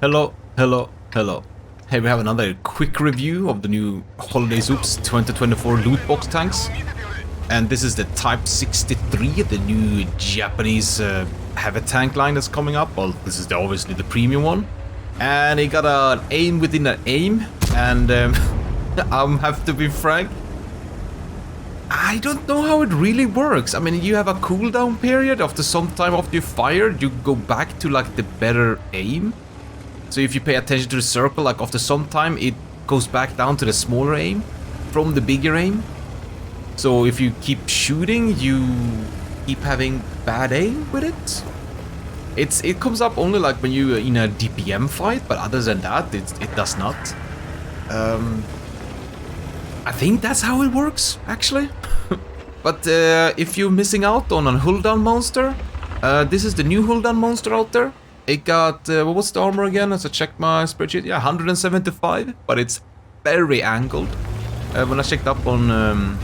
Hello, hello, hello. Hey, we have another quick review of the new Holiday Soups 2024 loot box tanks. And this is the Type 63, the new Japanese heavy tank line that's coming up. Well, this is obviously the premium one. And it got an aim within an aim. And I have to be frank, I don't know how it really works. I mean, you have a cooldown period. After some time after you fire, you go back to like the better aim. So if you pay attention to the circle, like after some time, it goes back down to the smaller aim from the bigger aim. So if you keep shooting, you keep having bad aim with it. It comes up only like when you're in a DPM fight, but other than that, it does not. I think that's how it works, actually. But if you're missing out on a Huldan monster, this is the new Huldan monster out there. It got, what was the armor again? As I check my spreadsheet, yeah, 175, but it's very angled. When I checked up on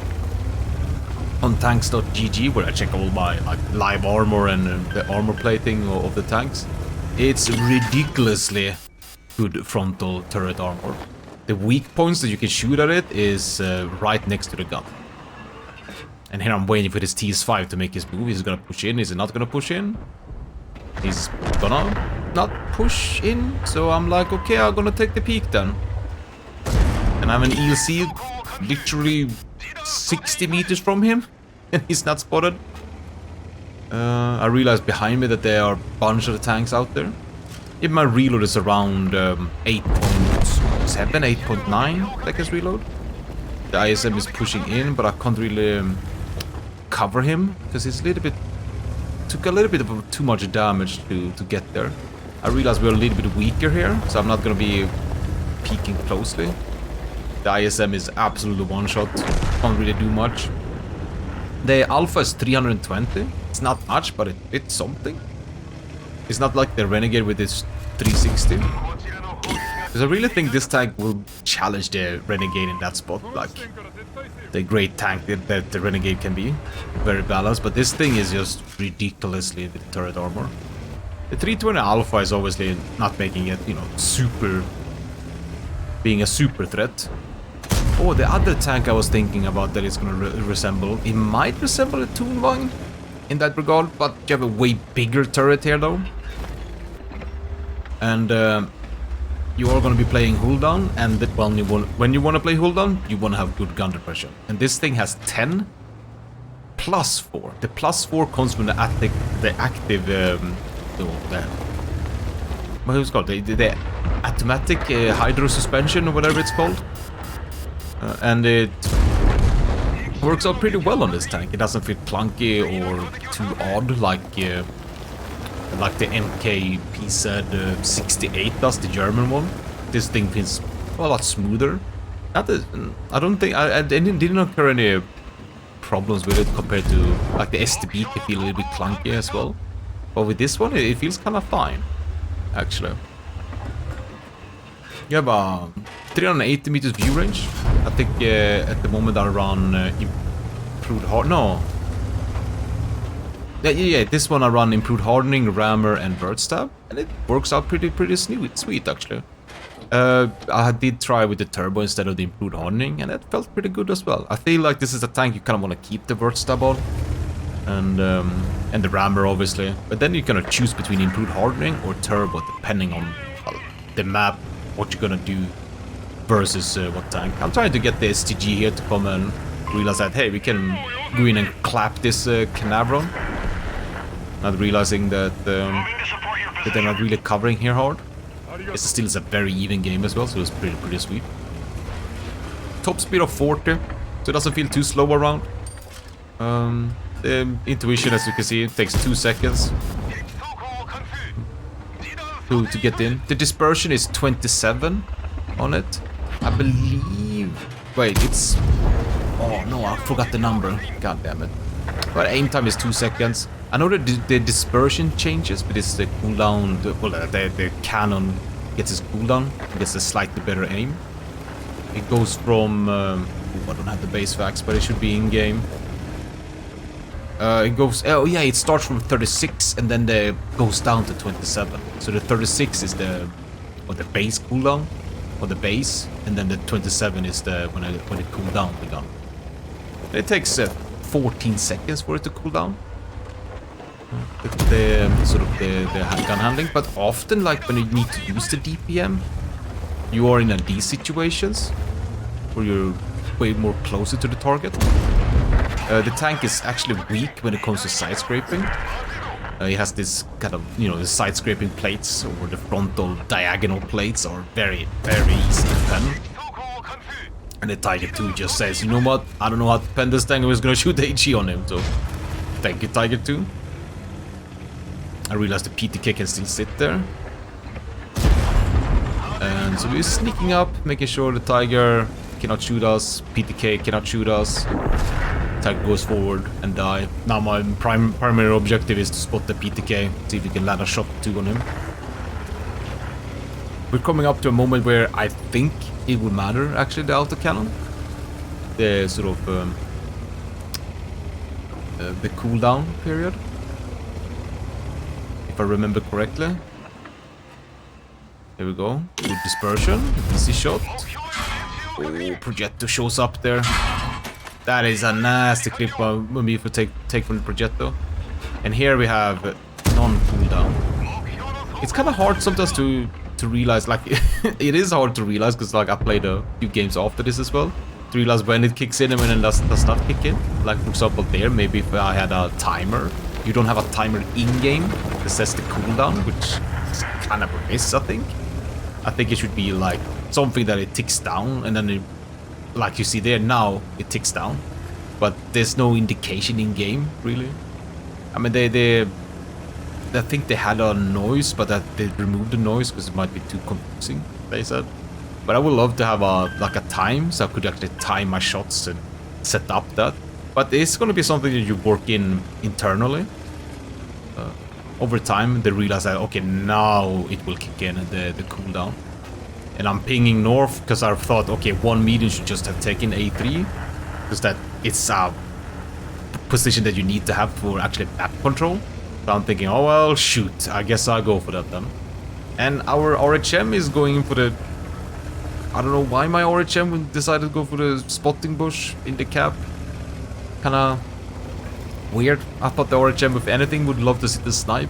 tanks.gg, where I check all my like live armor and the armor plating of the tanks, it's ridiculously good frontal turret armor. The weak points that you can shoot at it is right next to the gun. And here I'm waiting for this TS5 to make his move. He's gonna push in, is he not gonna push in? He's gonna not push in, so I'm like, okay, I'm gonna take the peek then. And I have an ELC literally 60 meters from him, and he's not spotted. I realized behind me that there are a bunch of the tanks out there. If my reload is around 8.7, 8.9 seconds reload. The ISM is pushing in, but I can't really cover him, because he's a little bit... took a little bit of too much damage to get there. I realize we're a little bit weaker here, so I'm not gonna be peeking closely. The ISM is absolutely one shot, can't really do much. The Alpha is 320, it's not much, but it's something. It's not like the Renegade with its 360. Because I really think this tank will challenge the Renegade in that spot, like the great tank that the Renegade can be. Very balanced, but this thing is just ridiculously with turret armor. The 320 Alpha is obviously not making it, you know, super... being a super threat. Oh, the other tank I was thinking about that it's gonna resemble, it might resemble a Toonwang in that regard, but you have a way bigger turret here though. And you are going to be playing Huldan, and when you want to play Huldan, you want to have good gun depression. And this thing has 10 plus 4. The plus 4 comes from the active, what is it called? The automatic hydro suspension or whatever it's called. And it works out pretty well on this tank. It doesn't feel clunky or too odd like the MK PZ68 does, the German one. This thing feels a lot smoother. I didn't occur any problems with it compared to like the STB can feel a little bit clunky as well. But with this one, it feels kind of fine, actually. You have a 380 meters view range. I think at the moment I run improved hard. No. Yeah, this one I run improved hardening, rammer, and bird stab, and it works out pretty sweet actually. I did try with the turbo instead of the improved hardening, and it felt pretty good as well. I feel like this is a tank you kind of want to keep the bird stab on, and the rammer obviously. But then you're gonna choose between improved hardening or turbo depending on the map, what you're gonna do versus what tank. I'm trying to get the STG here to come and realize that hey, we can go in and clap this Canavron. Not realizing that they're not really covering here hard. It still is a very even game as well, so it's pretty sweet. Top speed of 40, so it doesn't feel too slow around. The intuition, as you can see, it takes 2 seconds to get in. The dispersion is 27 on it, I believe. Wait, it's... oh no, I forgot the number. God damn it. But aim time is 2 seconds. I know that the dispersion changes, but it's the cooldown. The cannon gets its cooldown, gets a slightly better aim. It goes from... I don't have the base facts, but it should be in game. It goes, oh yeah, it starts from 36 and then it goes down to 27. So the 36 is the or the base cooldown, or the base, and then the 27 is the when it cool down the gun. It takes 14 seconds for it to cool down. The sort of the gun handling, but often like when you need to use the DPM, you are in these situations where you're way more closer to the target. The tank is actually weak when it comes to side scraping. It has this kind of, you know, the side scraping plates or the frontal diagonal plates are very, very easy to pen. And the Tiger 2 just says, you know what, I don't know how to pen this thing, I'm just gonna shoot the HE on him, so thank you, Tiger 2. I realized the PTK can still sit there. And so we're sneaking up, making sure the Tiger cannot shoot us, PTK cannot shoot us. Tiger goes forward and die. Now my primary objective is to spot the PTK, see if we can land a shot or two on him. We're coming up to a moment where I think it would matter, actually, the autocannon. The sort of the cooldown period, if I remember correctly. Here we go. Good dispersion. Easy shot. Oh, Progetto shows up there. That is a nasty clip of me for take from the Progetto. And here we have non-cooldown. It's kind of hard sometimes to realize, like, it is hard to realize because, like, I played a few games after this as well, to realize when it kicks in and when it does not kick in. Like, for example, there, maybe if I had a timer. You don't have a timer in-game that sets the cooldown, which is kind of a miss, I think. I think it should be, like, something that it ticks down, and then it, like you see there now, it ticks down. But there's no indication in-game, really. I mean, I think they had a noise, but that they removed the noise because it might be too confusing, they said. But I would love to have a time, so I could actually time my shots and set up that. But it's going to be something that you work in internally. Over time, they realize that, okay, now it will kick in the cooldown. And I'm pinging north because I thought, okay, one medium should just have taken A3. Because that it's a position that you need to have for actually map control. So I'm thinking, oh well, shoot, I guess I'll go for that then. And our RHM is going for the... I don't know why my RHM decided to go for the spotting bush in the cap. Kinda weird. I thought the RHM, if anything, would love to sit the snipe.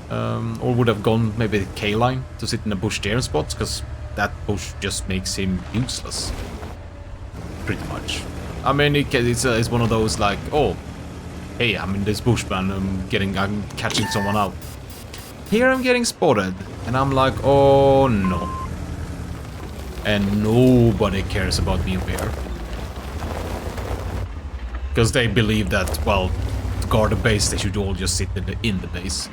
Or would have gone maybe the K-line to sit in the bush there spots, because that bush just makes him useless. Pretty much. I mean, it's one of those like, oh, hey, I'm in this bush, man, I'm catching someone out. Here I'm getting spotted, and I'm like, oh no. And nobody cares about me over here. Because they believe that, well, to guard the base, they should all just sit in the base.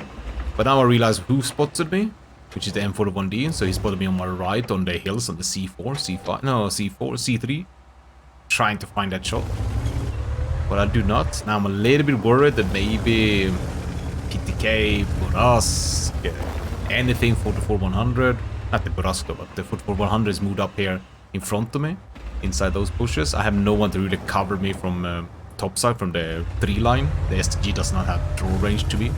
But now I realize who spotted me, which is the M41D, so he spotted me on my right on the hills on the C4, C5, no, C4, C3. Trying to find that shot. But I do not. Now I'm a little bit worried that maybe PTK, Boras, anything for the 4100, not the Borasco, but the 4100 is moved up here in front of me, inside those bushes. I have no one to really cover me from topside, from the 3 line. The STG does not have draw range to me.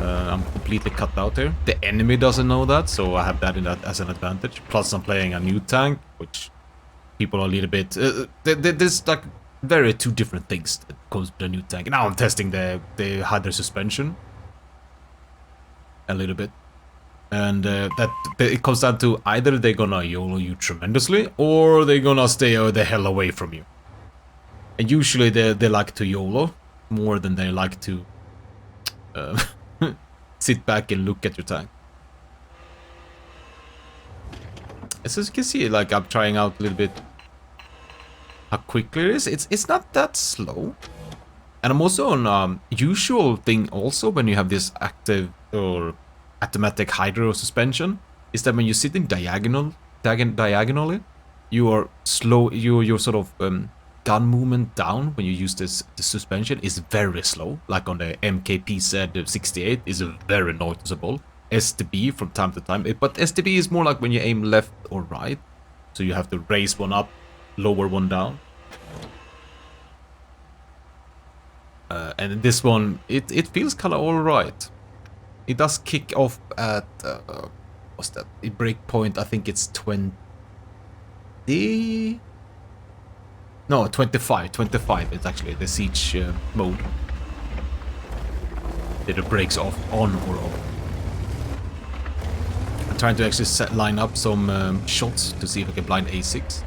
I'm completely cut out here. The enemy doesn't know that, so I have that as an advantage. Plus I'm playing a new tank, which people are a little bit... there's like very two different things that comes with the new tank. Now I'm testing the Hydra suspension a little bit. And it comes down to either they're gonna YOLO you tremendously, or they're gonna stay the hell away from you. And usually they like to YOLO more than they like to sit back and look at your tank. As you can see, like, I'm trying out a little bit how quickly it is. It's not that slow. And I'm also on usual thing also when you have this active or automatic hydro suspension, is that when you're sitting diagonally, you are slow. Your sort of gun movement down when you use the suspension is very slow. Like on the MKP 68 is very noticeable. STB from time to time, but STB is more like when you aim left or right, so you have to raise one up, lower one down. And this one, it feels kind of alright. It does kick off at what's that? The breakpoint, I think it's 20... No, 25. 25 it's actually the siege mode. That it breaks off on or off. I'm trying to actually line up some shots to see if I can blind A6.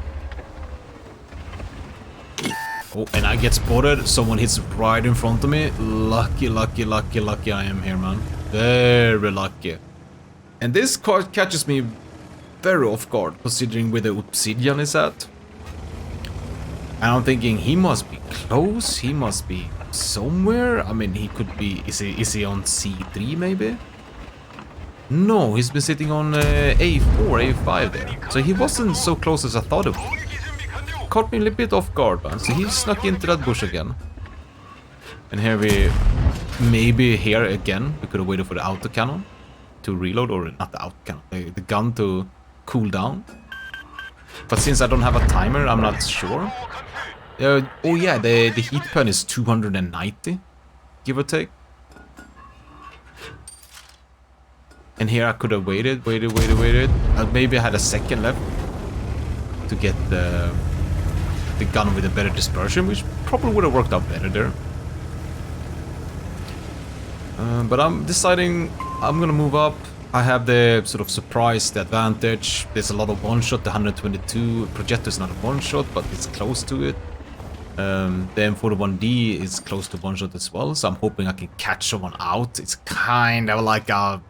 Oh, and I get spotted. Someone hits right in front of me. Lucky, lucky, lucky, lucky I am here, man. Very lucky. And this card catches me very off guard, considering where the obsidian is at. And I'm thinking he must be close. He must be somewhere. I mean, he could be... Is he on C3 maybe? No, he's been sitting on A4, A5 there. So he wasn't so close as I thought it would. Caught me a little bit off guard, man. So he snuck into that bush again. And here we... Maybe here again, we could have waited for the autocannon to reload, or not the autocannon, the gun to cool down. But since I don't have a timer, I'm not sure. Oh yeah, the heat pen is 290, give or take. And here I could have waited. Maybe I had a second left to get the gun with a better dispersion, which probably would have worked out better there. But I'm deciding I'm gonna move up. I have the sort of surprised advantage. There's a lot of one-shot. The 122 projector is not a one-shot, but it's close to it. The M41D is close to one-shot as well, so I'm hoping I can catch someone out. It's kind of like not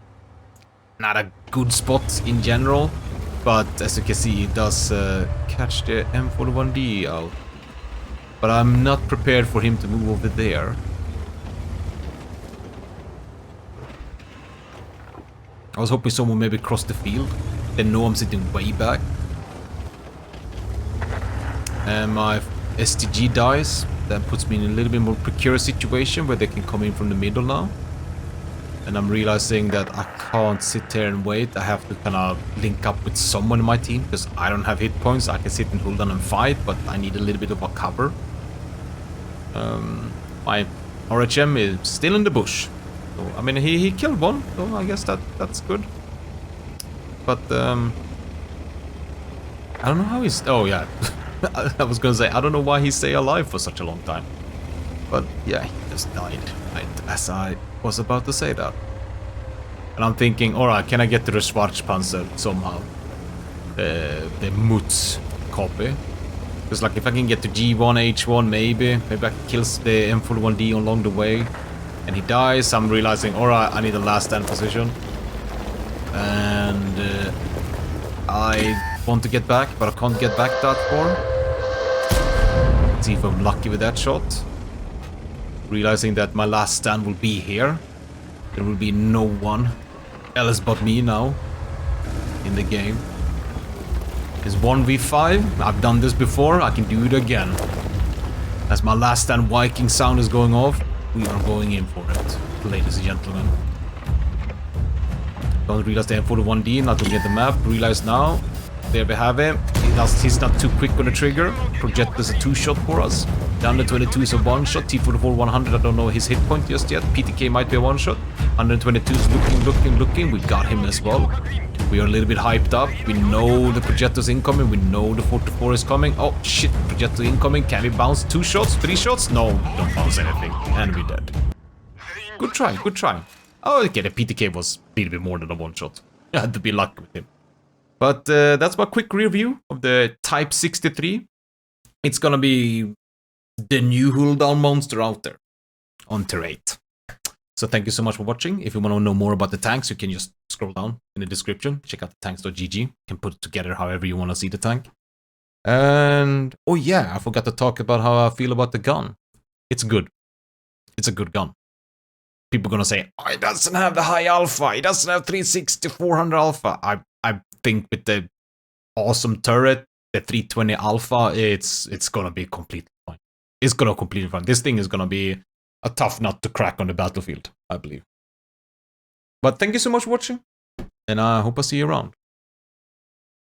a good spot in general, but as you can see, it does catch the M41D out. But I'm not prepared for him to move over there. I was hoping someone maybe cross the field. They know I'm sitting way back. And my STG dies. That puts me in a little bit more precarious situation where they can come in from the middle now. And I'm realizing that I can't sit here and wait. I have to kind of link up with someone in my team because I don't have hit points. I can sit and hold on and fight, but I need a little bit of a cover. My RHM is still in the bush. So, I mean, he killed one, so I guess that's good. But I don't know how he's... Oh yeah, I was gonna say I don't know why he stayed alive for such a long time. But yeah, he just died as I was about to say that. And I'm thinking, alright, can I get to the Schwarzpanzer somehow? The Mutz copy. Because like if I can get to G1, H1 maybe I can kill the M41D along the way. And he dies, I'm realizing, alright, I need a last stand position. And I want to get back, but I can't get back that far. Let's see if I'm lucky with that shot. Realizing that my last stand will be here. There will be no one else but me now in the game. It's 1v5. I've done this before, I can do it again. As my last stand Viking sound is going off, we are going in for it, ladies and gentlemen. Don't realize the M41D, not looking at the map. Realize now, there we have him. He's not too quick on the trigger. Project is a two-shot for us. Down the 22 is a one-shot. T44 100, I don't know his hit point just yet. PTK might be a one-shot. 122 is looking. We got him as well. We are a little bit hyped up. We know the projector's incoming. We know the 44 is coming. Oh shit, projector incoming. Can we bounce 2 shots? 3 shots? No, don't bounce anything. And we're dead. Good try, good try. Oh, okay, the PTK was a little bit more than a one shot. I had to be lucky with him. But that's my quick review of the Type 63. It's gonna be the new Huldan monster out there on Tier 8. So thank you so much for watching. If you want to know more about the tanks, you can just scroll down in the description. Check out the tanks.gg. You can put it together however you want to see the tank. And, oh yeah, I forgot to talk about how I feel about the gun. It's good. It's a good gun. People are gonna say, oh, it doesn't have the high alpha. It doesn't have 360, 400 alpha. I think with the awesome turret, the 320 alpha, it's gonna be completely fine. It's gonna completely fine. This thing is gonna be a tough nut to crack on the battlefield, I believe. But thank you so much for watching, and I hope I see you around.